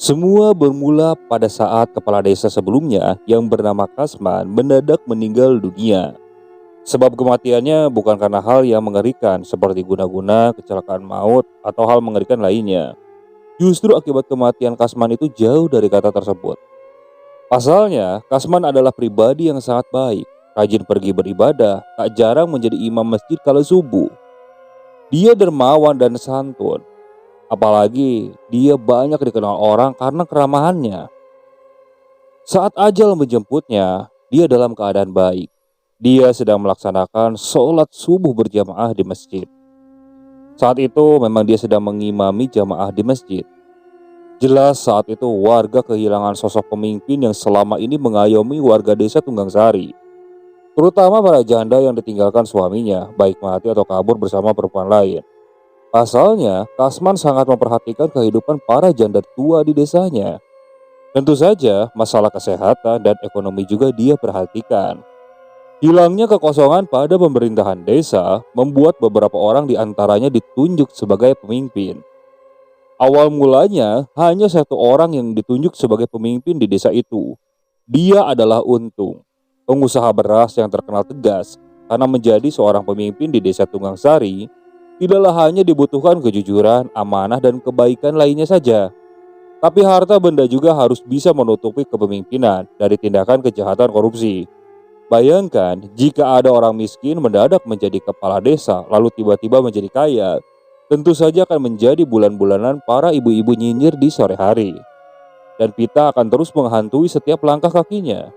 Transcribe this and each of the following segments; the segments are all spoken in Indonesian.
Semua bermula pada saat kepala desa sebelumnya yang bernama Kasman mendadak meninggal dunia. Sebab kematiannya bukan karena hal yang mengerikan seperti guna-guna, kecelakaan maut, atau hal mengerikan lainnya. Justru akibat kematian Kasman itu jauh dari kata tersebut. Pasalnya, Kasman adalah pribadi yang sangat baik, rajin pergi beribadah, tak jarang menjadi imam masjid kala subuh. Dia dermawan dan santun. Apalagi dia banyak dikenal orang karena keramahannya. Saat ajal menjemputnya, dia dalam keadaan baik. Dia sedang melaksanakan sholat subuh berjamaah di masjid. Saat itu memang dia sedang mengimami jamaah di masjid. Jelas saat itu warga kehilangan sosok pemimpin yang selama ini mengayomi warga desa Tunggangsari. Terutama para janda yang ditinggalkan suaminya, baik mati atau kabur bersama perempuan lain. Pasalnya, Kasman sangat memperhatikan kehidupan para janda tua di desanya. Tentu saja, masalah kesehatan dan ekonomi juga dia perhatikan. Hilangnya kekosongan pada pemerintahan desa membuat beberapa orang di antaranya ditunjuk sebagai pemimpin. Awal mulanya, hanya satu orang yang ditunjuk sebagai pemimpin di desa itu. Dia adalah Untung, pengusaha beras yang terkenal tegas karena menjadi seorang pemimpin di desa Tunggangsari. Tidaklah hanya dibutuhkan kejujuran, amanah, dan kebaikan lainnya saja. Tapi harta benda juga harus bisa menutupi kepemimpinan dari tindakan kejahatan korupsi. Bayangkan jika ada orang miskin mendadak menjadi kepala desa lalu tiba-tiba menjadi kaya. Tentu saja akan menjadi bulan-bulanan para ibu-ibu nyinyir di sore hari. Dan pita akan terus menghantui setiap langkah kakinya.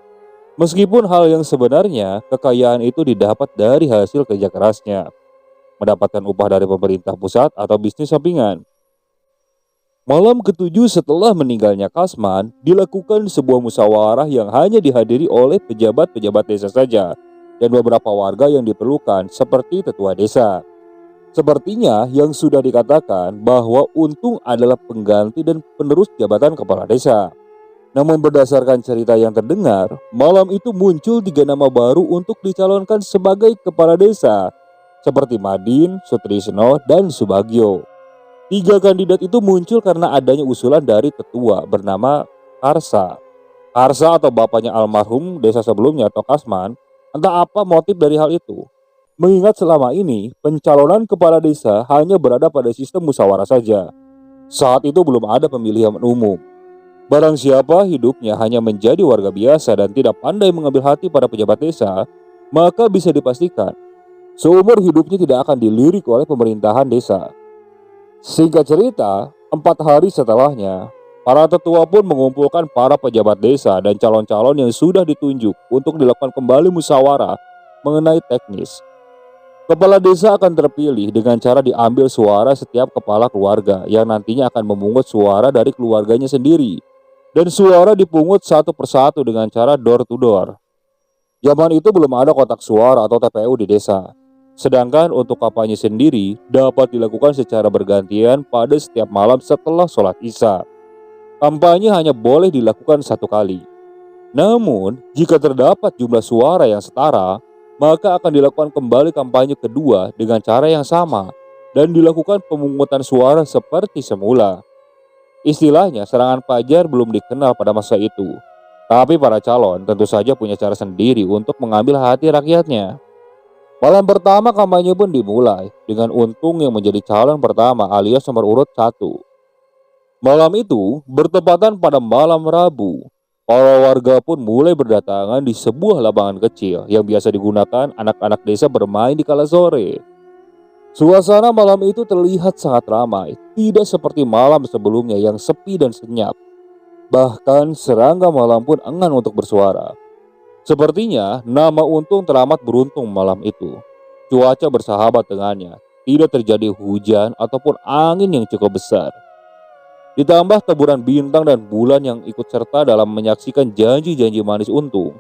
Meskipun hal yang sebenarnya kekayaan itu didapat dari hasil kerja kerasnya, mendapatkan upah dari pemerintah pusat atau bisnis sampingan. Malam ketujuh setelah meninggalnya Kasman, dilakukan sebuah musyawarah yang hanya dihadiri oleh pejabat-pejabat desa saja dan beberapa warga yang diperlukan seperti tetua desa. Sepertinya yang sudah dikatakan bahwa Untung adalah pengganti dan penerus jabatan kepala desa. Namun berdasarkan cerita yang terdengar, malam itu muncul 3 nama baru untuk dicalonkan sebagai kepala desa, seperti Madin, Sutrisno, dan Subagio. 3 kandidat itu muncul karena adanya usulan dari tetua bernama Karsa. Karsa atau bapaknya almarhum desa sebelumnya atau Kasman, entah apa motif dari hal itu. Mengingat selama ini pencalonan kepala desa hanya berada pada sistem musyawarah saja. Saat itu belum ada pemilihan umum. Barang siapa hidupnya hanya menjadi warga biasa dan tidak pandai mengambil hati para pejabat desa, maka bisa dipastikan seumur hidupnya tidak akan dilirik oleh pemerintahan desa. Singkat cerita, 4 hari setelahnya, para tetua pun mengumpulkan para pejabat desa dan calon-calon yang sudah ditunjuk untuk dilakukan kembali musyawarah mengenai teknis. Kepala desa akan terpilih dengan cara diambil suara setiap kepala keluarga yang nantinya akan memungut suara dari keluarganya sendiri. Dan suara dipungut satu persatu dengan cara door to door. Zaman itu belum ada kotak suara atau TPU di desa. Sedangkan untuk kampanye sendiri dapat dilakukan secara bergantian pada setiap malam setelah sholat Isya. Kampanye hanya boleh dilakukan 1 kali. Namun, jika terdapat jumlah suara yang setara, maka akan dilakukan kembali kampanye kedua dengan cara yang sama dan dilakukan pemungutan suara seperti semula. Istilahnya, serangan fajar belum dikenal pada masa itu. Tapi para calon tentu saja punya cara sendiri untuk mengambil hati rakyatnya. Malam pertama kampanye pun dimulai dengan Untung yang menjadi calon pertama alias nomor urut 1. Malam itu bertepatan pada malam Rabu. Para warga pun mulai berdatangan di sebuah lapangan kecil yang biasa digunakan anak-anak desa bermain di kala sore. Suasana malam itu terlihat sangat ramai, tidak seperti malam sebelumnya yang sepi dan senyap. Bahkan serangga malam pun enggan untuk bersuara. Sepertinya nama Untung teramat beruntung malam itu. Cuaca bersahabat dengannya, tidak terjadi hujan ataupun angin yang cukup besar. Ditambah taburan bintang dan bulan yang ikut serta dalam menyaksikan janji-janji manis Untung.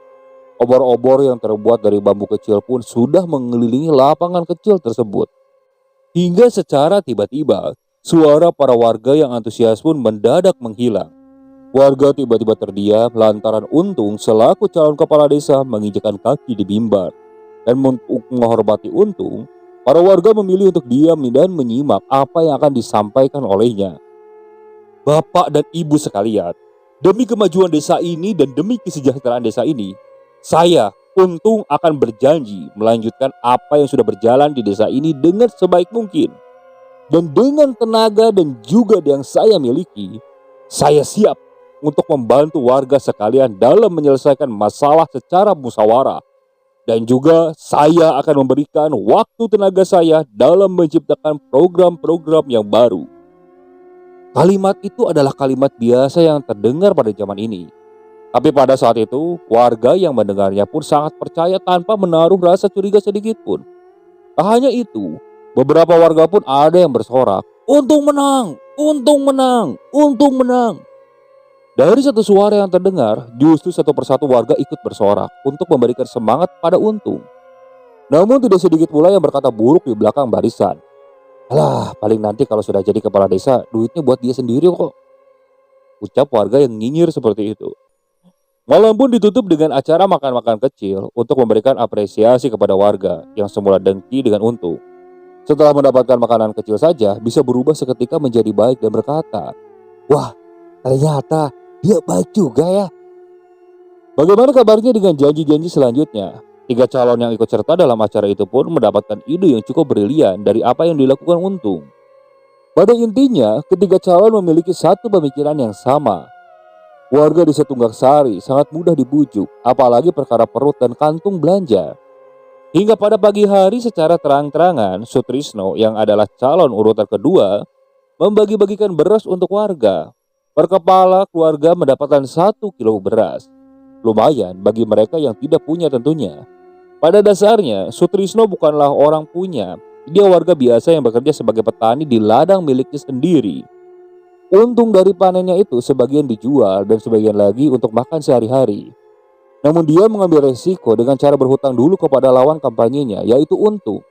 Obor-obor yang terbuat dari bambu kecil pun sudah mengelilingi lapangan kecil tersebut. Hingga secara tiba-tiba, suara para warga yang antusias pun mendadak menghilang. Warga tiba-tiba terdiam lantaran Untung selaku calon kepala desa menginjakkan kaki di mimbar. Dan untuk menghormati Untung, para warga memilih untuk diam dan menyimak apa yang akan disampaikan olehnya. Bapak dan Ibu sekalian, demi kemajuan desa ini dan demi kesejahteraan desa ini, saya, Untung, akan berjanji melanjutkan apa yang sudah berjalan di desa ini dengan sebaik mungkin. Dan dengan tenaga dan juga yang saya miliki, saya siap untuk membantu warga sekalian dalam menyelesaikan masalah secara musyawarah. Dan juga saya akan memberikan waktu tenaga saya dalam menciptakan program-program yang baru. Kalimat itu adalah kalimat biasa yang terdengar pada zaman ini. Tapi pada saat itu, warga yang mendengarnya pun sangat percaya tanpa menaruh rasa curiga sedikit pun. Tak hanya itu, beberapa warga pun ada yang bersorak, "Untung menang! Untung menang! Untung menang!" Dari satu suara yang terdengar, justru satu persatu warga ikut bersorak untuk memberikan semangat pada Untung. Namun tidak sedikit pula yang berkata buruk di belakang barisan. "Alah, paling nanti kalau sudah jadi kepala desa, duitnya buat dia sendiri kok." Ucap warga yang nyinyir seperti itu. Malam pun ditutup dengan acara makan-makan kecil untuk memberikan apresiasi kepada warga yang semula dengki dengan Untung. Setelah mendapatkan makanan kecil saja, bisa berubah seketika menjadi baik dan berkata, "Wah, ternyata dia baik juga ya." Bagaimana kabarnya dengan janji-janji selanjutnya? 3 calon yang ikut serta dalam acara itu pun mendapatkan ide yang cukup brilian dari apa yang dilakukan Untung. Pada intinya, ketiga calon memiliki satu pemikiran yang sama. Warga desa Tunggak Sari sangat mudah dibujuk, apalagi perkara perut dan kantung belanja. Hingga pada pagi hari secara terang-terangan, Sutrisno yang adalah calon urutan kedua membagi-bagikan beras untuk warga. Per kepala keluarga mendapatkan 1 kilo beras. Lumayan bagi mereka yang tidak punya tentunya. Pada dasarnya, Sutrisno bukanlah orang punya. Dia warga biasa yang bekerja sebagai petani di ladang miliknya sendiri. Untung dari panennya itu sebagian dijual dan sebagian lagi untuk makan sehari-hari. Namun dia mengambil resiko dengan cara berhutang dulu kepada lawan kampanyenya, yaitu Untung.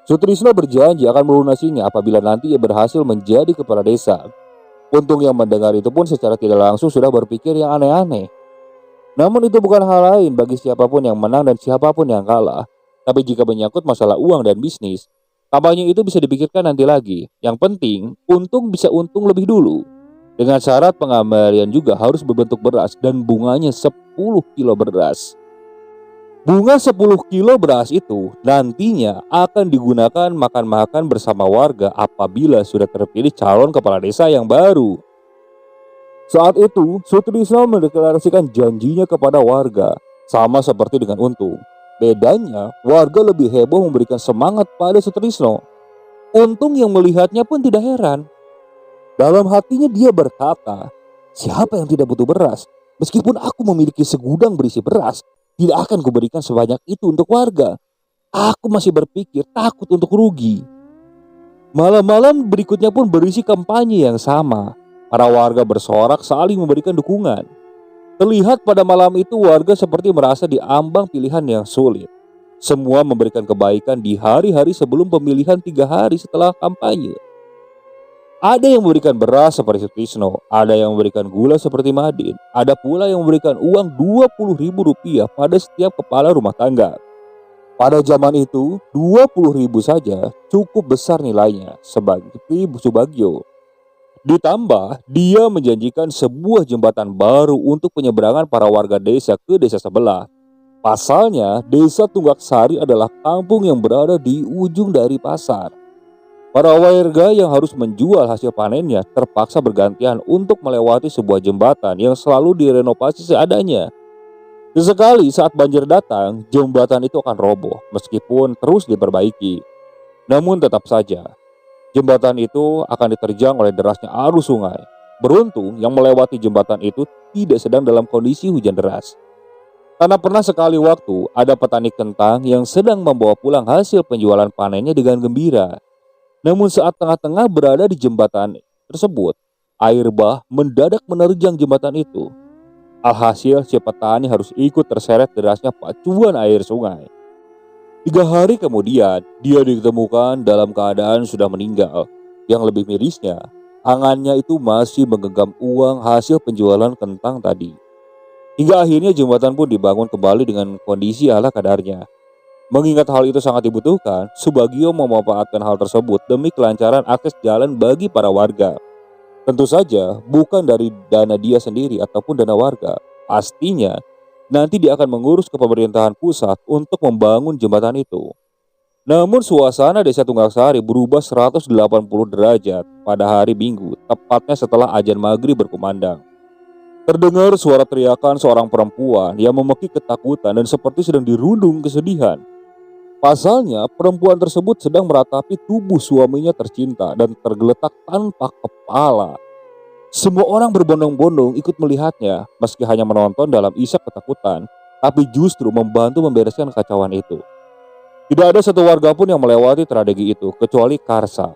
Sutrisno berjanji akan melunasinya apabila nanti ia berhasil menjadi kepala desa. Untung yang mendengar itu pun secara tidak langsung sudah berpikir yang aneh-aneh. Namun itu bukan hal lain bagi siapapun yang menang dan siapapun yang kalah. Tapi jika menyangkut masalah uang dan bisnis, kampanye itu bisa dipikirkan nanti lagi. Yang penting, Untung bisa untung lebih dulu. Dengan syarat pengembalian juga harus berbentuk beras dan bunganya 10 kilo beras. Bunga 10 kilo beras itu nantinya akan digunakan makan-makan bersama warga apabila sudah terpilih calon kepala desa yang baru. Saat itu, Sutrisno mendeklarasikan janjinya kepada warga, sama seperti dengan Untung. Bedanya, warga lebih heboh memberikan semangat pada Sutrisno. Untung yang melihatnya pun tidak heran. Dalam hatinya dia berkata, "Siapa yang tidak butuh beras? Meskipun aku memiliki segudang berisi beras, tidak akan kuberikan sebanyak itu untuk warga. Aku masih berpikir takut untuk rugi." Malam-malam berikutnya pun berisi kampanye yang sama. Para warga bersorak saling memberikan dukungan. Terlihat pada malam itu warga seperti merasa diambang pilihan yang sulit. Semua memberikan kebaikan di hari-hari sebelum pemilihan 3 hari setelah kampanye. Ada yang memberikan beras seperti Sutrisno, ada yang memberikan gula seperti Madin, ada pula yang memberikan uang Rp20.000 pada setiap kepala rumah tangga. Pada zaman itu, 20.000 saja cukup besar nilainya, seperti Subagio. Ditambah, dia menjanjikan sebuah jembatan baru untuk penyeberangan para warga desa ke desa sebelah. Pasalnya, desa Tunggak Sari adalah kampung yang berada di ujung dari pasar. Para warga yang harus menjual hasil panennya terpaksa bergantian untuk melewati sebuah jembatan yang selalu direnovasi seadanya. Sesekali saat banjir datang, jembatan itu akan roboh meskipun terus diperbaiki. Namun tetap saja, jembatan itu akan diterjang oleh derasnya arus sungai. Beruntung yang melewati jembatan itu tidak sedang dalam kondisi hujan deras. Karena pernah sekali waktu ada petani kentang yang sedang membawa pulang hasil penjualan panennya dengan gembira. Namun saat tengah-tengah berada di jembatan tersebut, air bah mendadak menerjang jembatan itu. Alhasil si petani harus ikut terseret derasnya pacuan air sungai. 3 hari kemudian, dia ditemukan dalam keadaan sudah meninggal. Yang lebih mirisnya, tangannya itu masih menggenggam uang hasil penjualan kentang tadi. Hingga akhirnya jembatan pun dibangun kembali dengan kondisi ala kadarnya. Mengingat hal itu sangat dibutuhkan, Subagio memanfaatkan hal tersebut demi kelancaran akses jalan bagi para warga. Tentu saja bukan dari dana dia sendiri ataupun dana warga. Pastinya nanti dia akan mengurus ke pemerintahan pusat untuk membangun jembatan itu. Namun suasana desa Tunggaksari berubah 180 derajat pada hari Minggu, tepatnya setelah azan maghrib berkumandang. Terdengar suara teriakan seorang perempuan yang memekik ketakutan dan seperti sedang dirundung kesedihan. Pasalnya, perempuan tersebut sedang meratapi tubuh suaminya tercinta dan tergeletak tanpa kepala. Semua orang berbondong-bondong ikut melihatnya, meski hanya menonton dalam isak ketakutan, tapi justru membantu membereskan kekacauan itu. Tidak ada satu warga pun yang melewati tragedi itu, kecuali Karsa.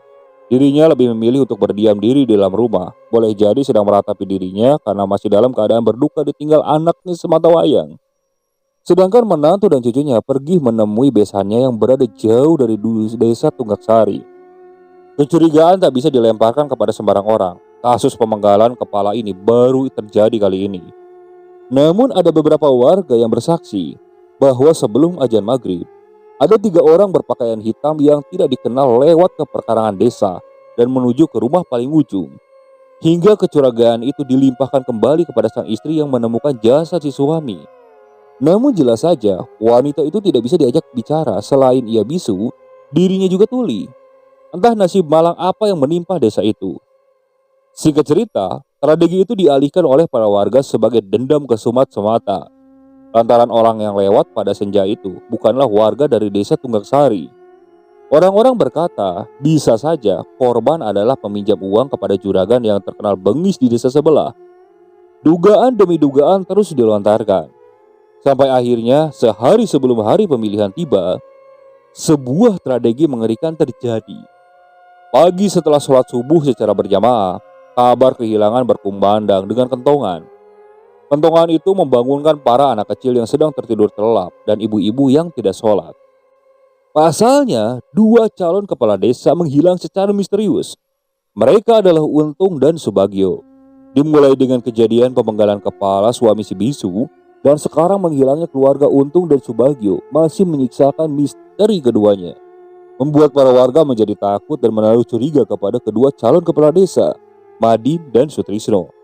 Dirinya lebih memilih untuk berdiam diri di dalam rumah. Boleh jadi sedang meratapi dirinya karena masih dalam keadaan berduka ditinggal anaknya semata wayang. Sedangkan menantu dan cucunya pergi menemui besannya yang berada jauh dari desa Tunggaksari. Kecurigaan tak bisa dilemparkan kepada sembarang orang. Kasus pemenggalan kepala ini baru terjadi kali ini. Namun ada beberapa warga yang bersaksi bahwa sebelum azan maghrib, ada 3 orang berpakaian hitam yang tidak dikenal lewat ke perkarangan desa dan menuju ke rumah paling ujung. Hingga kecurigaan itu dilimpahkan kembali kepada sang istri yang menemukan jasad si suami. Namun jelas saja wanita itu tidak bisa diajak bicara, selain ia bisu, dirinya juga tuli. Entah nasib malang apa yang menimpa desa itu. Singkat cerita, tragedi itu dialihkan oleh para warga sebagai dendam kesumat semata. Lantaran orang yang lewat pada senja itu bukanlah warga dari desa Tunggaksari. Orang-orang berkata, bisa saja korban adalah peminjam uang kepada juragan yang terkenal bengis di desa sebelah. Dugaan demi dugaan terus dilontarkan. Sampai akhirnya sehari sebelum hari pemilihan tiba, sebuah tragedi mengerikan terjadi. Pagi setelah sholat subuh secara berjamaah, kabar kehilangan berkumandang dengan kentongan. Kentongan itu membangunkan para anak kecil yang sedang tertidur terlelap dan ibu-ibu yang tidak sholat. Pasalnya, 2 calon kepala desa menghilang secara misterius. Mereka adalah Untung dan Subagio. Dimulai dengan kejadian pemenggalan kepala suami si bisu, dan sekarang menghilangnya keluarga Untung dan Subagio masih menyiksakan misteri keduanya. Membuat para warga menjadi takut dan menaruh curiga kepada kedua calon kepala desa, Madin dan Sutrisno.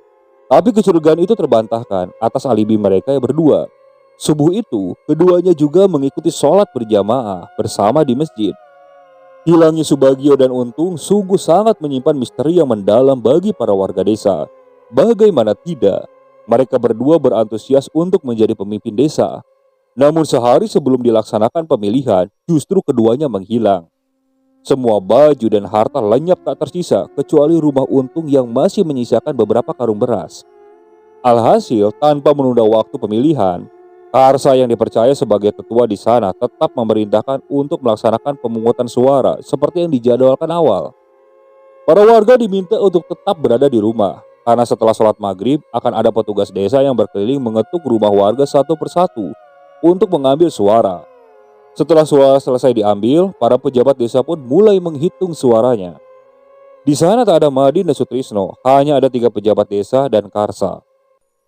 Tapi kecurigaan itu terbantahkan atas alibi mereka yang berdua. Subuh itu, keduanya juga mengikuti sholat berjamaah bersama di masjid. Hilangnya Subagio dan Untung sungguh sangat menyimpan misteri yang mendalam bagi para warga desa. Bagaimana tidak, mereka berdua berantusias untuk menjadi pemimpin desa. Namun sehari sebelum dilaksanakan pemilihan, justru keduanya menghilang. Semua baju dan harta lenyap tak tersisa, kecuali rumah Untung yang masih menyisakan beberapa karung beras. Alhasil, tanpa menunda waktu pemilihan, Karsa yang dipercaya sebagai tetua di sana tetap memerintahkan untuk melaksanakan pemungutan suara seperti yang dijadwalkan awal. Para warga diminta untuk tetap berada di rumah, karena setelah sholat maghrib akan ada petugas desa yang berkeliling mengetuk rumah warga satu persatu untuk mengambil suara. Setelah suara selesai diambil, para pejabat desa pun mulai menghitung suaranya. Di sana tak ada Madin dan Sutrisno, hanya ada 3 pejabat desa dan Karsa.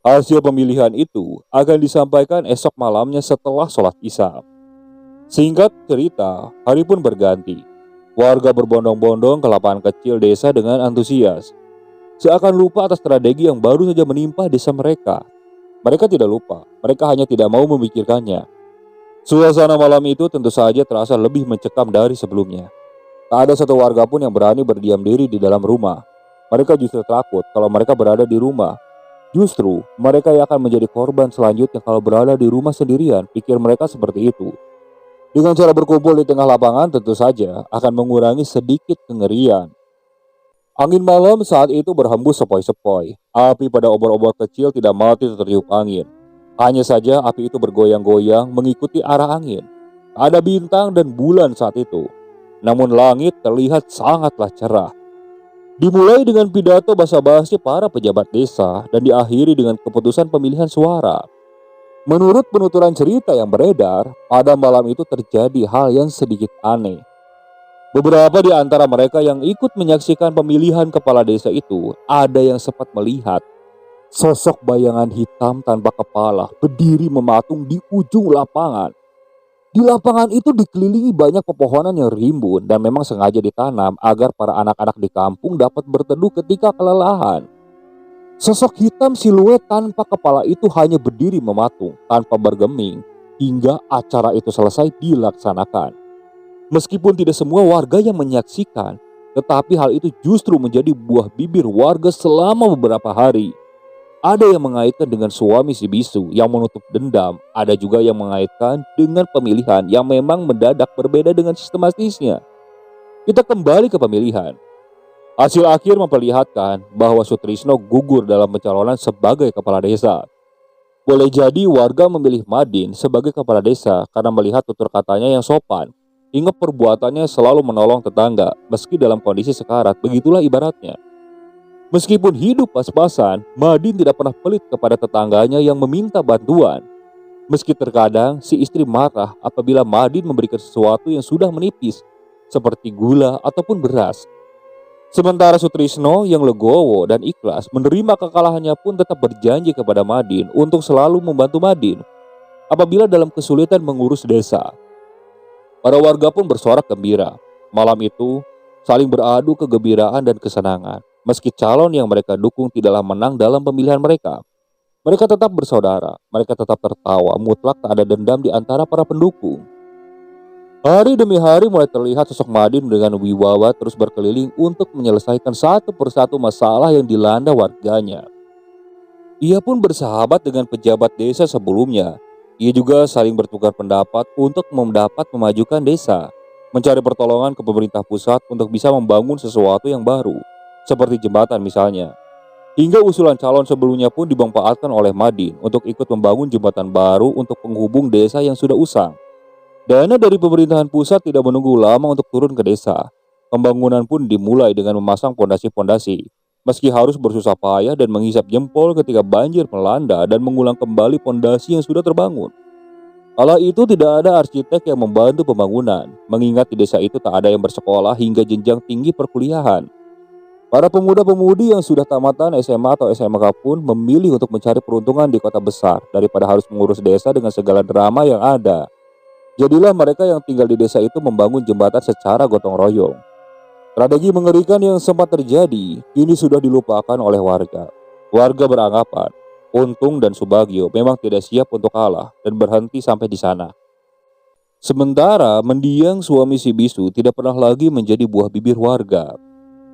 Hasil pemilihan itu akan disampaikan esok malamnya setelah sholat isya. Singkat cerita, hari pun berganti. Warga berbondong-bondong ke lapangan kecil desa dengan antusias. Seakan lupa atas tragedi yang baru saja menimpa desa mereka. Mereka tidak lupa, mereka hanya tidak mau memikirkannya. Suasana malam itu tentu saja terasa lebih mencekam dari sebelumnya. Tak ada satu warga pun yang berani berdiam diri di dalam rumah. Mereka justru takut kalau mereka berada di rumah. Justru mereka yang akan menjadi korban selanjutnya kalau berada di rumah sendirian, pikir mereka seperti itu. Dengan cara berkumpul di tengah lapangan tentu saja akan mengurangi sedikit kengerian. Angin malam saat itu berhembus sepoi-sepoi. Api pada obor-obor kecil tidak mati tertiup angin. Hanya saja api itu bergoyang-goyang mengikuti arah angin. Tak ada bintang dan bulan saat itu. Namun langit terlihat sangatlah cerah. Dimulai dengan pidato basa-basi para pejabat desa dan diakhiri dengan keputusan pemilihan suara. Menurut penuturan cerita yang beredar, pada malam itu terjadi hal yang sedikit aneh. Beberapa di antara mereka yang ikut menyaksikan pemilihan kepala desa itu, ada yang sempat melihat sosok bayangan hitam tanpa kepala berdiri mematung di ujung lapangan. Di lapangan itu dikelilingi banyak pepohonan yang rimbun dan memang sengaja ditanam agar para anak-anak di kampung dapat berteduh ketika kelelahan. Sosok hitam siluet tanpa kepala itu hanya berdiri mematung tanpa bergeming hingga acara itu selesai dilaksanakan. Meskipun tidak semua warga yang menyaksikan, tetapi hal itu justru menjadi buah bibir warga selama beberapa hari. Ada yang mengaitkan dengan suami si bisu yang menutup dendam, ada juga yang mengaitkan dengan pemilihan yang memang mendadak berbeda dengan sistematisnya. Kita kembali ke pemilihan. Hasil akhir memperlihatkan bahwa Sutrisno gugur dalam pencalonan sebagai kepala desa. Boleh jadi warga memilih Madin sebagai kepala desa karena melihat tutur katanya yang sopan, hingga perbuatannya selalu menolong tetangga meski dalam kondisi sekarat, begitulah ibaratnya. Meskipun hidup pas-pasan, Madin tidak pernah pelit kepada tetangganya yang meminta bantuan. Meski terkadang si istri marah apabila Madin memberikan sesuatu yang sudah menipis, seperti gula ataupun beras. Sementara Sutrisno yang legowo dan ikhlas menerima kekalahannya pun tetap berjanji kepada Madin untuk selalu membantu Madin apabila dalam kesulitan mengurus desa. Para warga pun bersorak gembira. Malam itu saling beradu kegembiraan dan kesenangan. Meski calon yang mereka dukung tidaklah menang dalam pemilihan mereka, mereka tetap bersaudara, mereka tetap tertawa, mutlak tak ada dendam di antara para pendukung. Hari demi hari mulai terlihat sosok Madin dengan wibawa terus berkeliling untuk menyelesaikan satu persatu masalah yang dilanda warganya. Ia pun bersahabat dengan pejabat desa sebelumnya. Ia juga saling bertukar pendapat untuk mendapat memajukan desa, mencari pertolongan ke pemerintah pusat untuk bisa membangun sesuatu yang baru, seperti jembatan misalnya. Hingga usulan calon sebelumnya pun dimanfaatkan oleh Madin untuk ikut membangun jembatan baru untuk penghubung desa yang sudah usang. Dana dari pemerintahan pusat tidak menunggu lama untuk turun ke desa. Pembangunan pun dimulai dengan memasang pondasi-pondasi. Meski harus bersusah payah dan menghisap jempol ketika banjir melanda dan mengulang kembali pondasi yang sudah terbangun. Kala itu tidak ada arsitek yang membantu pembangunan, mengingat di desa itu tak ada yang bersekolah hingga jenjang tinggi perkuliahan. Para pemuda-pemudi yang sudah tamatan SMA atau SMK pun memilih untuk mencari peruntungan di kota besar daripada harus mengurus desa dengan segala drama yang ada. Jadilah mereka yang tinggal di desa itu membangun jembatan secara gotong royong. Strategi mengerikan yang sempat terjadi kini sudah dilupakan oleh warga. Warga beranggapan Untung dan Subagio memang tidak siap untuk kalah dan berhenti sampai di sana. Sementara mendiang suami si bisu tidak pernah lagi menjadi buah bibir warga.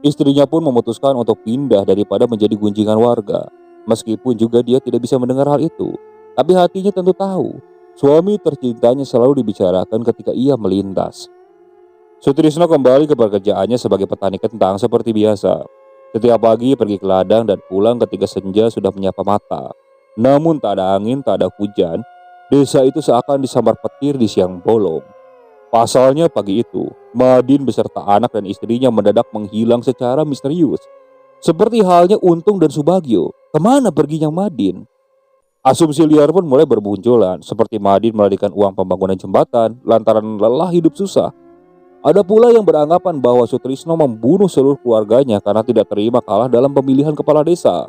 Istrinya pun memutuskan untuk pindah daripada menjadi gunjingan warga. Meskipun juga dia tidak bisa mendengar hal itu, tapi hatinya tentu tahu suami tercintanya selalu dibicarakan ketika ia melintas. Sutrisno kembali ke pekerjaannya sebagai petani kentang seperti biasa. Setiap pagi pergi ke ladang dan pulang ketika senja sudah menyapa mata. Namun tak ada angin, tak ada hujan. Desa itu seakan disambar petir di siang bolong. Pasalnya pagi itu, Madin beserta anak dan istrinya mendadak menghilang secara misterius. Seperti halnya Untung dan Subagio, kemana perginya Madin? Asumsi liar pun mulai bermunculan, seperti Madin melarikan uang pembangunan jembatan lantaran lelah hidup susah. Ada pula yang beranggapan bahwa Sutrisno membunuh seluruh keluarganya karena tidak terima kalah dalam pemilihan kepala desa.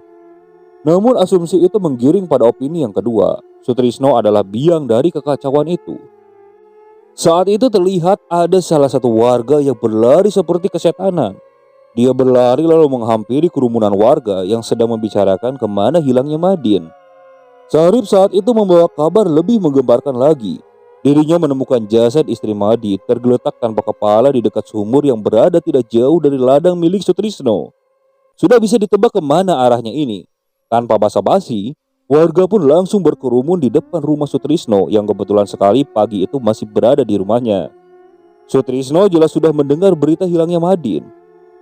Namun asumsi itu menggiring pada opini yang kedua, Sutrisno adalah biang dari kekacauan itu. Saat itu terlihat ada salah satu warga yang berlari seperti kesetanan. Dia berlari lalu menghampiri kerumunan warga yang sedang membicarakan kemana hilangnya Madin. Sarip saat itu membawa kabar lebih menggemparkan lagi. Dirinya menemukan jasad istri Madin tergeletak tanpa kepala di dekat sumur yang berada tidak jauh dari ladang milik Sutrisno. Sudah bisa ditebak kemana arahnya ini. Tanpa basa-basi, warga pun langsung berkerumun di depan rumah Sutrisno yang kebetulan sekali pagi itu masih berada di rumahnya. Sutrisno jelas sudah mendengar berita hilangnya Madin.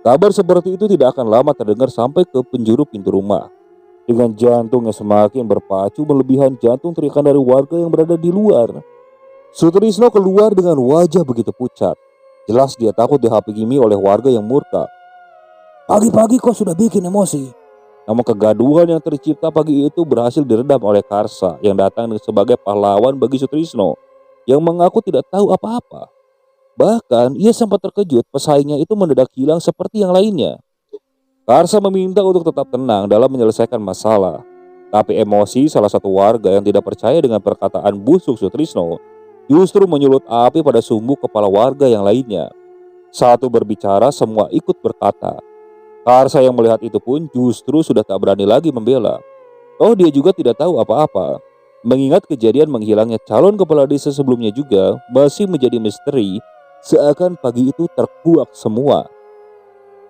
Kabar seperti itu tidak akan lama terdengar sampai ke penjuru pintu rumah. Dengan jantung yang semakin berpacu melebihan jantung teriakan dari warga yang berada di luar. Sutrisno keluar dengan wajah begitu pucat. Jelas dia takut dihakimi oleh warga yang murka. Pagi-pagi kau sudah bikin emosi. Namun kegaduhan yang tercipta pagi itu berhasil diredam oleh Karsa yang datang sebagai pahlawan bagi Sutrisno yang mengaku tidak tahu apa-apa. Bahkan ia sempat terkejut pesaingnya itu mendadak hilang seperti yang lainnya. Karsa meminta untuk tetap tenang dalam menyelesaikan masalah. Tapi emosi salah satu warga yang tidak percaya dengan perkataan busuk Sutrisno justru menyulut api pada sumbu kepala warga yang lainnya. Satu berbicara, semua ikut berkata. Karsa yang melihat itu pun justru sudah tak berani lagi membela. Oh, dia juga tidak tahu apa-apa. Mengingat kejadian menghilangnya calon kepala desa sebelumnya juga masih menjadi misteri, seakan pagi itu terkuak semua.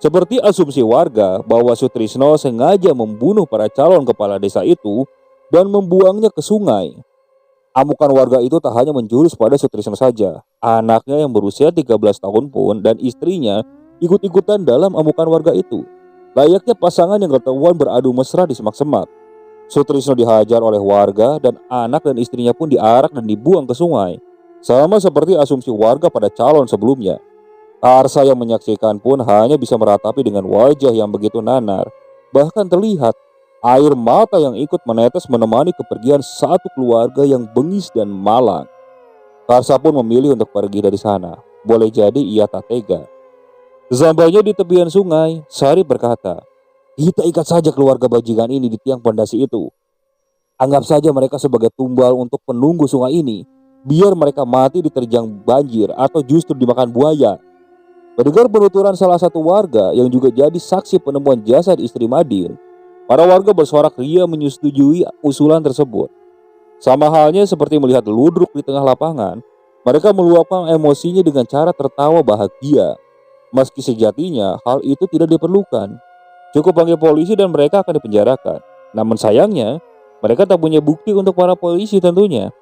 Seperti asumsi warga bahwa Sutrisno sengaja membunuh para calon kepala desa itu dan membuangnya ke sungai. Amukan warga itu tak hanya menjurus pada Sutrisno saja. Anaknya yang berusia 13 tahun pun dan istrinya ikut-ikutan dalam amukan warga itu. Layaknya pasangan yang ketahuan beradu mesra di semak-semak. Sutrisno dihajar oleh warga dan anak dan istrinya pun diarak dan dibuang ke sungai. Sama seperti asumsi warga pada calon sebelumnya. Karsa yang menyaksikan pun hanya bisa meratapi dengan wajah yang begitu nanar. Bahkan terlihat air mata yang ikut menetes menemani kepergian satu keluarga yang bengis dan malang. Karsa pun memilih untuk pergi dari sana. Boleh jadi ia tak tega. Sesampainya di tepian sungai, Sari berkata, "Kita ikat saja keluarga bajingan ini di tiang pondasi itu. Anggap saja mereka sebagai tumbal untuk penunggu sungai ini. Biar mereka mati diterjang banjir atau justru dimakan buaya." Mendengar penuturan salah satu warga yang juga jadi saksi penemuan jasad istri Madin, para warga bersorak ria menyetujui usulan tersebut. Sama halnya seperti melihat ludruk di tengah lapangan, mereka meluapkan emosinya dengan cara tertawa bahagia. Meski sejatinya hal itu tidak diperlukan. Cukup panggil polisi dan mereka akan dipenjarakan. Namun sayangnya, mereka tak punya bukti untuk para polisi tentunya.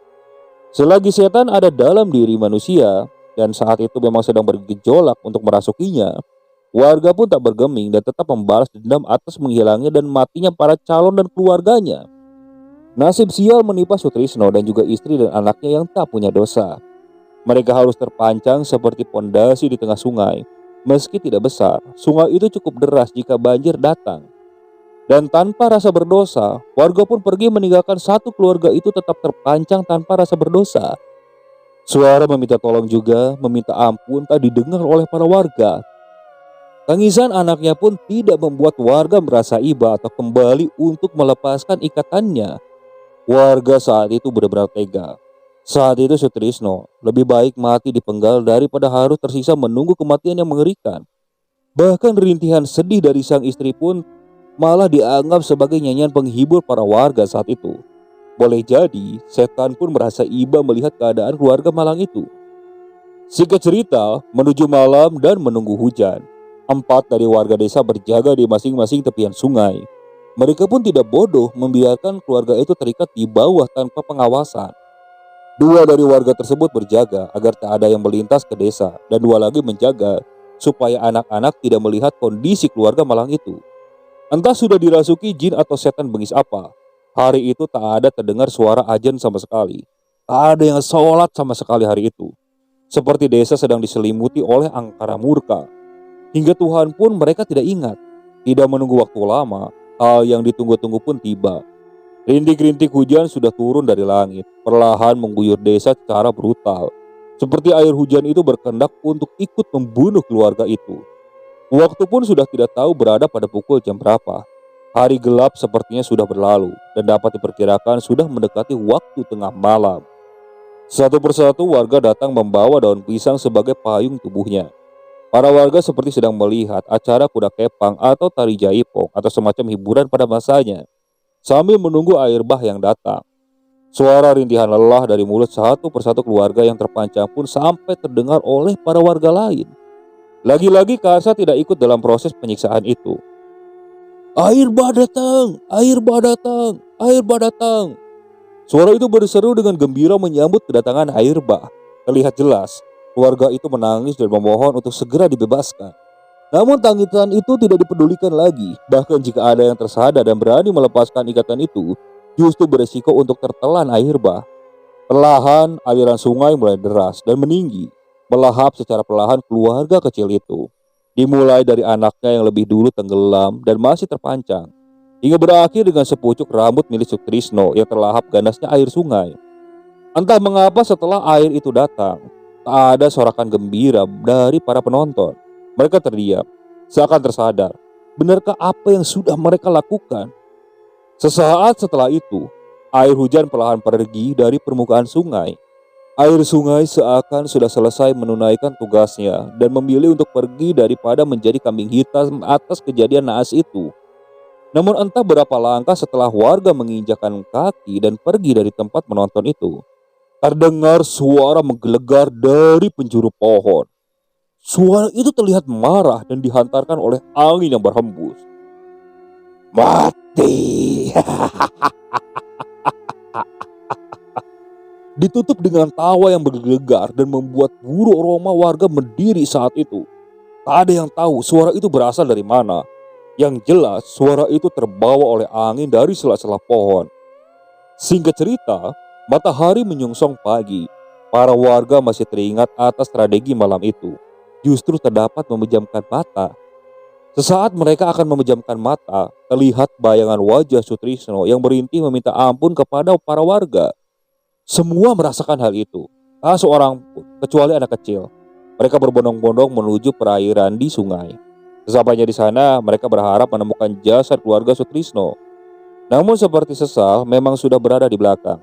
Selagi setan ada dalam diri manusia, dan saat itu memang sedang bergejolak untuk merasukinya, warga pun tak bergeming dan tetap membalas dendam atas menghilangnya dan matinya para calon dan keluarganya. Nasib sial menimpa Sutrisno dan juga istri dan anaknya yang tak punya dosa. Mereka harus terpancang seperti pondasi di tengah sungai. Meski tidak besar, sungai itu cukup deras jika banjir datang. Dan tanpa rasa berdosa, warga pun pergi meninggalkan satu keluarga itu tetap terpancang tanpa rasa berdosa. Suara meminta tolong juga, meminta ampun tak didengar oleh para warga. Tangisan anaknya pun tidak membuat warga merasa iba atau kembali untuk melepaskan ikatannya. Warga saat itu benar-benar tega. Saat itu Sutrisno lebih baik mati dipenggal daripada harus tersisa menunggu kematian yang mengerikan. Bahkan rintihan sedih dari sang istri pun malah dianggap sebagai nyanyian penghibur para warga saat itu. Boleh jadi, setan pun merasa iba melihat keadaan keluarga malang itu. Singkat cerita, menuju malam dan menunggu hujan, 4 dari warga desa berjaga di masing-masing tepian sungai. Mereka pun tidak bodoh membiarkan keluarga itu terikat di bawah tanpa pengawasan. 2 dari warga tersebut berjaga agar tak ada yang melintas ke desa, dan 2 lagi menjaga supaya anak-anak tidak melihat kondisi keluarga malang itu. Entah sudah dirasuki jin atau setan bengis apa, hari itu tak ada terdengar suara azan sama sekali. Tak ada yang sholat sama sekali hari itu. Seperti desa sedang diselimuti oleh angkara murka. Hingga Tuhan pun mereka tidak ingat. Tidak menunggu waktu lama, hal yang ditunggu-tunggu pun tiba. Rintik-rintik hujan sudah turun dari langit, perlahan mengguyur desa secara brutal. Seperti air hujan itu berkehendak untuk ikut membunuh keluarga itu. Waktu pun sudah tidak tahu berada pada pukul jam berapa. Hari gelap sepertinya sudah berlalu dan dapat diperkirakan sudah mendekati waktu tengah malam. Satu persatu warga datang membawa daun pisang sebagai payung tubuhnya. Para warga seperti sedang melihat acara kuda kepang atau tari jaipong atau semacam hiburan pada masanya, sambil menunggu air bah yang datang. Suara rintihan lelah dari mulut satu persatu keluarga yang terpancang pun sampai terdengar oleh para warga lain. Lagi-lagi Karsa tidak ikut dalam proses penyiksaan itu. "Air bah datang, air bah datang, air bah datang." Suara itu berseru dengan gembira menyambut kedatangan air bah. Terlihat jelas, keluarga itu menangis dan memohon untuk segera dibebaskan. Namun tangisan itu tidak dipedulikan lagi. Bahkan jika ada yang tersadar dan berani melepaskan ikatan itu, justru beresiko untuk tertelan air bah. Perlahan aliran sungai mulai deras dan meninggi, melahap secara perlahan keluarga kecil itu. Dimulai dari anaknya yang lebih dulu tenggelam dan masih terpancang, hingga berakhir dengan sepucuk rambut milik Sutrisno yang terlahap ganasnya air sungai. Entah mengapa setelah air itu datang, tak ada sorakan gembira dari para penonton. Mereka terdiam, seakan tersadar, benarkah apa yang sudah mereka lakukan? Sesaat setelah itu, air hujan perlahan pergi dari permukaan sungai. Air sungai seakan sudah selesai menunaikan tugasnya dan memilih untuk pergi daripada menjadi kambing hitam atas kejadian naas itu. Namun entah berapa langkah setelah warga menginjakkan kaki dan pergi dari tempat menonton itu, terdengar suara menggelegar dari penjuru pohon. Suara itu terlihat marah dan dihantarkan oleh angin yang berhembus. Mati! Ditutup dengan tawa yang bergelegar dan membuat bulu roma warga berdiri saat itu. Tak ada yang tahu suara itu berasal dari mana. Yang jelas suara itu terbawa oleh angin dari sela-sela pohon. Singkat cerita, matahari menyongsong pagi. Para warga masih teringat atas tragedi malam itu. Justru terdapat memejamkan mata. Sesaat mereka akan memejamkan mata, terlihat bayangan wajah Sutrisno yang berintih meminta ampun kepada para warga. Semua merasakan hal itu, tak seorang pun, kecuali anak kecil. Mereka berbondong-bondong menuju perairan di sungai. Sesampainya di sana, mereka berharap menemukan jasad keluarga Sutrisno. Namun seperti sesal, memang sudah berada di belakang.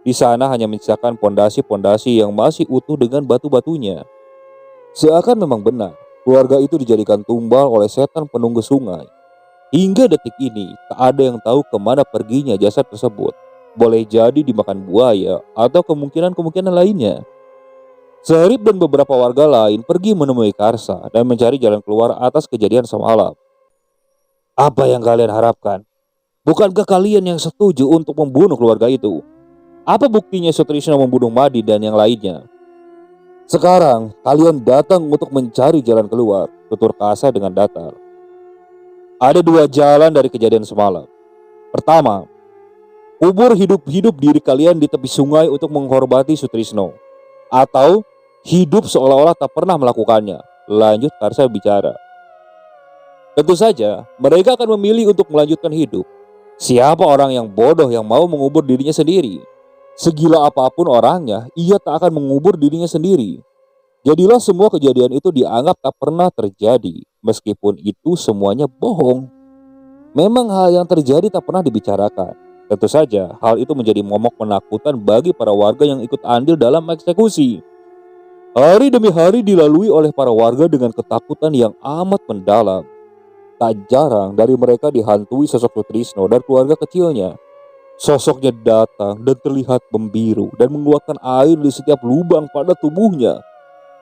Di sana hanya menyisakan pondasi-pondasi yang masih utuh dengan batu-batunya. Seakan memang benar, keluarga itu dijadikan tumbal oleh setan penunggu sungai. Hingga detik ini, tak ada yang tahu kemana perginya jasad tersebut. Boleh jadi dimakan buaya atau kemungkinan-kemungkinan lainnya. Sarip dan beberapa warga lain pergi menemui Karsa dan mencari jalan keluar atas kejadian semalam. Apa yang kalian harapkan? Bukankah kalian yang setuju untuk membunuh keluarga itu? Apa buktinya Sutrisno membunuh Madi dan yang lainnya? Sekarang kalian datang untuk mencari jalan keluar, tutur Karsa dengan datar. Ada dua jalan dari kejadian semalam. Pertama, kubur hidup-hidup diri kalian di tepi sungai untuk menghormati Sutrisno. Atau hidup seolah-olah tak pernah melakukannya. Lanjut Karsa bicara. Tentu saja mereka akan memilih untuk melanjutkan hidup. Siapa orang yang bodoh yang mau mengubur dirinya sendiri? Segila apapun orangnya, ia tak akan mengubur dirinya sendiri. Jadilah semua kejadian itu dianggap tak pernah terjadi. Meskipun itu semuanya bohong. Memang hal yang terjadi tak pernah dibicarakan. Tentu saja hal itu menjadi momok penaklukan bagi para warga yang ikut andil dalam eksekusi. Hari demi hari dilalui oleh para warga dengan ketakutan yang amat mendalam. Tak jarang dari mereka dihantui sosok Sutrisno dan keluarga kecilnya. Sosoknya datang dan terlihat membiru dan mengeluarkan air di setiap lubang pada tubuhnya.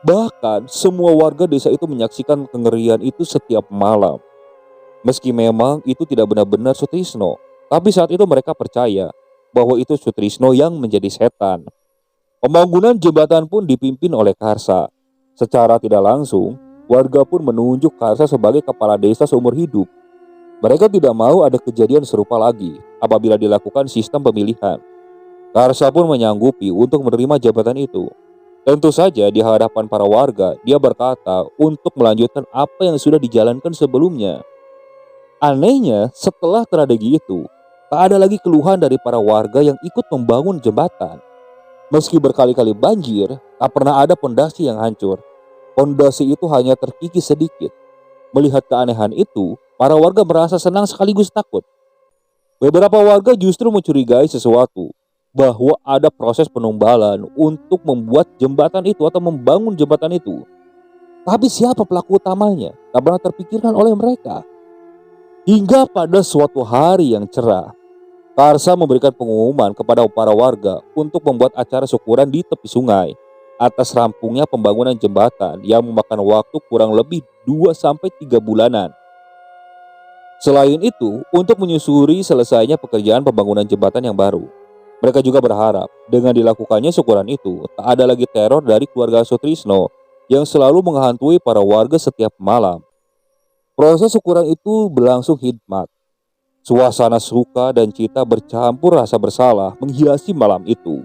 Bahkan semua warga desa itu menyaksikan kengerian itu setiap malam. Meski memang itu tidak benar-benar Sutrisno, tapi saat itu mereka percaya bahwa itu Sutrisno yang menjadi setan. Pembangunan jembatan pun dipimpin oleh Karsa. Secara tidak langsung, warga pun menunjuk Karsa sebagai kepala desa seumur hidup. Mereka tidak mau ada kejadian serupa lagi apabila dilakukan sistem pemilihan. Karsa pun menyanggupi untuk menerima jabatan itu. Tentu saja di hadapan para warga, dia berkata untuk melanjutkan apa yang sudah dijalankan sebelumnya. Anehnya, setelah tragedi itu, tak ada lagi keluhan dari para warga yang ikut membangun jembatan. Meski berkali-kali banjir, tak pernah ada pondasi yang hancur. Pondasi itu hanya terkikis sedikit. Melihat keanehan itu, para warga merasa senang sekaligus takut. Beberapa warga justru mencurigai sesuatu, bahwa ada proses penumbalan untuk membuat jembatan itu atau membangun jembatan itu. Tapi siapa pelaku utamanya? Tak pernah terpikirkan oleh mereka. Hingga pada suatu hari yang cerah, Karsa memberikan pengumuman kepada para warga untuk membuat acara syukuran di tepi sungai atas rampungnya pembangunan jembatan yang memakan waktu kurang lebih 2-3 bulanan. Selain itu, untuk menyusuri selesainya pekerjaan pembangunan jembatan yang baru, mereka juga berharap dengan dilakukannya syukuran itu, tak ada lagi teror dari keluarga Sutrisno yang selalu menghantui para warga setiap malam. Proses syukuran itu berlangsung hikmat. Suasana suka dan cita bercampur rasa bersalah menghiasi malam itu.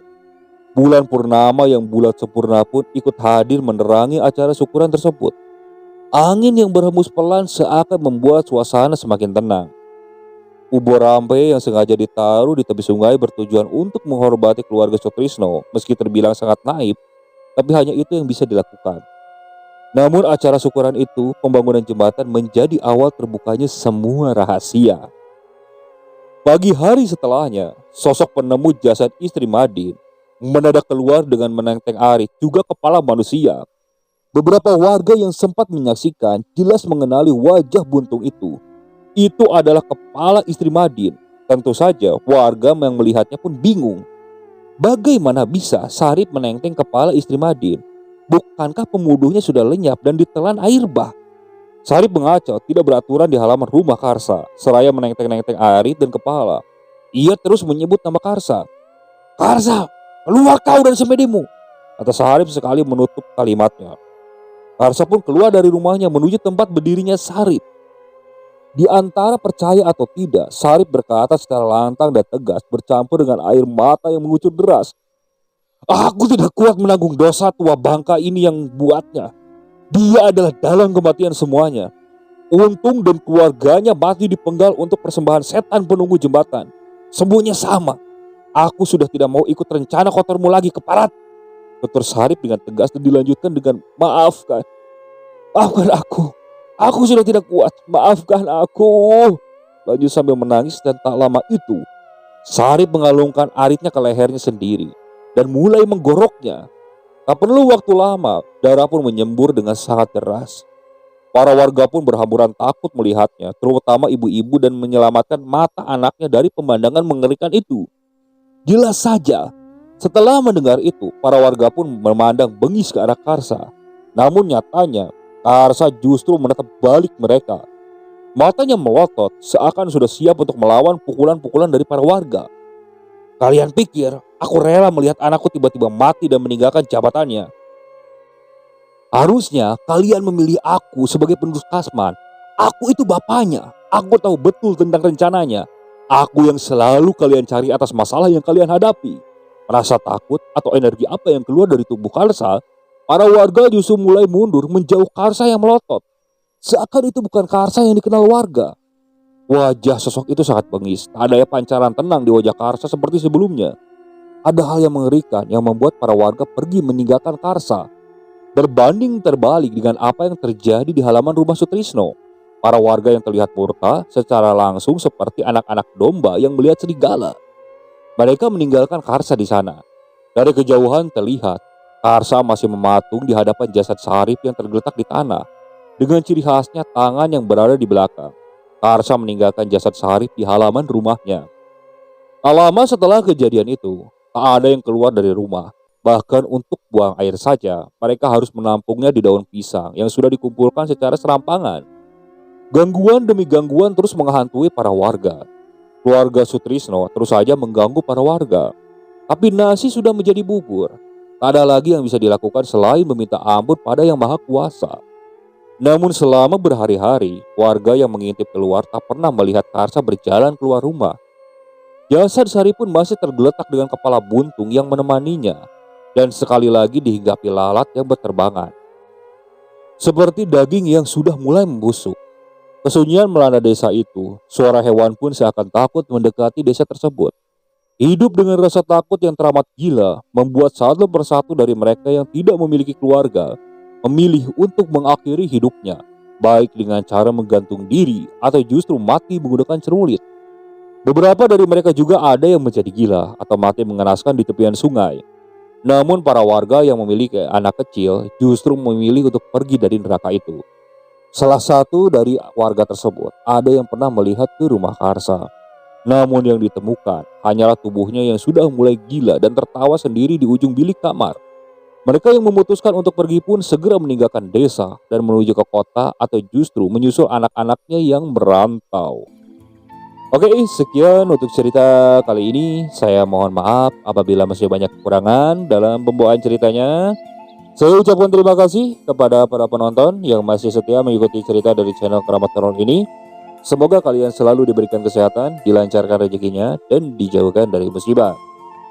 Bulan purnama yang bulat sempurna pun ikut hadir menerangi acara syukuran tersebut. Angin yang berhembus pelan seakan membuat suasana semakin tenang. Ubur rampe yang sengaja ditaruh di tepi sungai bertujuan untuk menghormati keluarga Sutrisno. Meski terbilang sangat naif, tapi hanya itu yang bisa dilakukan. Namun acara syukuran itu, pembangunan jembatan menjadi awal terbukanya semua rahasia. Pagi hari setelahnya, sosok penemu jasad istri Madin mendadak keluar dengan menenteng arit juga kepala manusia. Beberapa warga yang sempat menyaksikan jelas mengenali wajah buntung itu. Itu adalah kepala istri Madin. Tentu saja warga yang melihatnya pun bingung. Bagaimana bisa Sarip menenteng kepala istri Madin? Bukankah pembunuhnya sudah lenyap dan ditelan air bah? Sarip mengacau tidak beraturan di halaman rumah Karsa, seraya menenteng-nenteng arit dan kepala. Ia terus menyebut nama Karsa. "Karsa, keluar kau dari semedimu," kata Sarip sekali menutup kalimatnya. Karsa pun keluar dari rumahnya menuju tempat berdirinya Sarip. Di antara percaya atau tidak, Sarip berkata secara lantang dan tegas bercampur dengan air mata yang mengucur deras. "Aku tidak kuat menanggung dosa tua bangka ini yang buatnya. Dia adalah dalang kematian semuanya. Untung dan keluarganya mati dipenggal untuk persembahan setan penunggu jembatan. Semuanya sama. Aku sudah tidak mau ikut rencana kotormu lagi, keparat," tutur Sarip dengan tegas dan dilanjutkan dengan "Maafkan. Maafkan aku. Aku sudah tidak kuat. Maafkan aku." Lanjut sambil menangis dan tak lama itu Sarip mengalungkan aritnya ke lehernya sendiri dan mulai menggoroknya. Tak perlu waktu lama, darah pun menyembur dengan sangat deras. Para warga pun berhamburan takut melihatnya, terutama ibu-ibu, dan menyelamatkan mata anaknya dari pemandangan mengerikan itu. Jelas saja, setelah mendengar itu, para warga pun memandang bengis ke arah Karsa. Namun nyatanya, Karsa justru menatap balik mereka. Matanya melotot, seakan sudah siap untuk melawan pukulan-pukulan dari para warga. "Kalian pikir aku rela melihat anakku tiba-tiba mati dan meninggalkan jabatannya? Harusnya kalian memilih aku sebagai penerus Kasman. Aku itu bapaknya. Aku tahu betul tentang rencananya. Aku yang selalu kalian cari atas masalah yang kalian hadapi." Rasa takut atau energi apa yang keluar dari tubuh Karsa, para warga justru mulai mundur menjauh Karsa yang melotot. Seakan itu bukan Karsa yang dikenal warga. Wajah sosok itu sangat bengis. Tak ada pancaran tenang di wajah Karsa seperti sebelumnya. Ada hal yang mengerikan yang membuat para warga pergi meninggalkan Karsa. Berbanding terbalik dengan apa yang terjadi di halaman rumah Sutrisno. Para warga yang terlihat murka secara langsung seperti anak-anak domba yang melihat serigala. Mereka meninggalkan Karsa di sana. Dari kejauhan terlihat Karsa masih mematung di hadapan jasad Sarip yang tergeletak di tanah. Dengan ciri khasnya tangan yang berada di belakang. Karsa meninggalkan jasad Sarip di halaman rumahnya. Tak lama setelah kejadian itu, tak ada yang keluar dari rumah. Bahkan untuk buang air saja, mereka harus menampungnya di daun pisang yang sudah dikumpulkan secara serampangan. Gangguan demi gangguan terus menghantui para warga. Keluarga Sutrisno terus saja mengganggu para warga. Tapi nasi sudah menjadi bubur. Tak ada lagi yang bisa dilakukan selain meminta ampun pada Yang Maha Kuasa. Namun selama berhari-hari, warga yang mengintip keluar tak pernah melihat Karsa berjalan keluar rumah. Jasad Sarip pun masih tergeletak dengan kepala buntung yang menemaninya. Dan sekali lagi dihinggapi lalat yang berterbangan. Seperti daging yang sudah mulai membusuk. Kesunyian melanda desa itu. Suara hewan pun seakan takut mendekati desa tersebut. Hidup dengan rasa takut yang teramat gila membuat satu persatu dari mereka yang tidak memiliki keluarga memilih untuk mengakhiri hidupnya, baik dengan cara menggantung diri atau justru mati menggunakan celurit. Beberapa dari mereka juga ada yang menjadi gila atau mati mengenaskan di tepian sungai. Namun para warga yang memiliki anak kecil justru memilih untuk pergi dari neraka itu. Salah satu dari warga tersebut ada yang pernah melihat ke rumah Karsa. Namun yang ditemukan hanyalah tubuhnya yang sudah mulai gila dan tertawa sendiri di ujung bilik kamar. Mereka yang memutuskan untuk pergi pun segera meninggalkan desa dan menuju ke kota atau justru menyusul anak-anaknya yang merantau. Oke, sekian untuk cerita kali ini. Saya mohon maaf apabila masih banyak kekurangan dalam pembawaan ceritanya. Saya ucapkan terima kasih kepada para penonton yang masih setia mengikuti cerita dari channel Keramat Horor ini. Semoga kalian selalu diberikan kesehatan, dilancarkan rezekinya, dan dijauhkan dari musibah.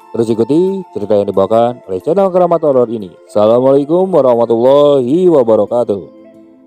Terus ikuti cerita yang dibawakan oleh channel Keramat Horor ini. Assalamualaikum warahmatullahi wabarakatuh.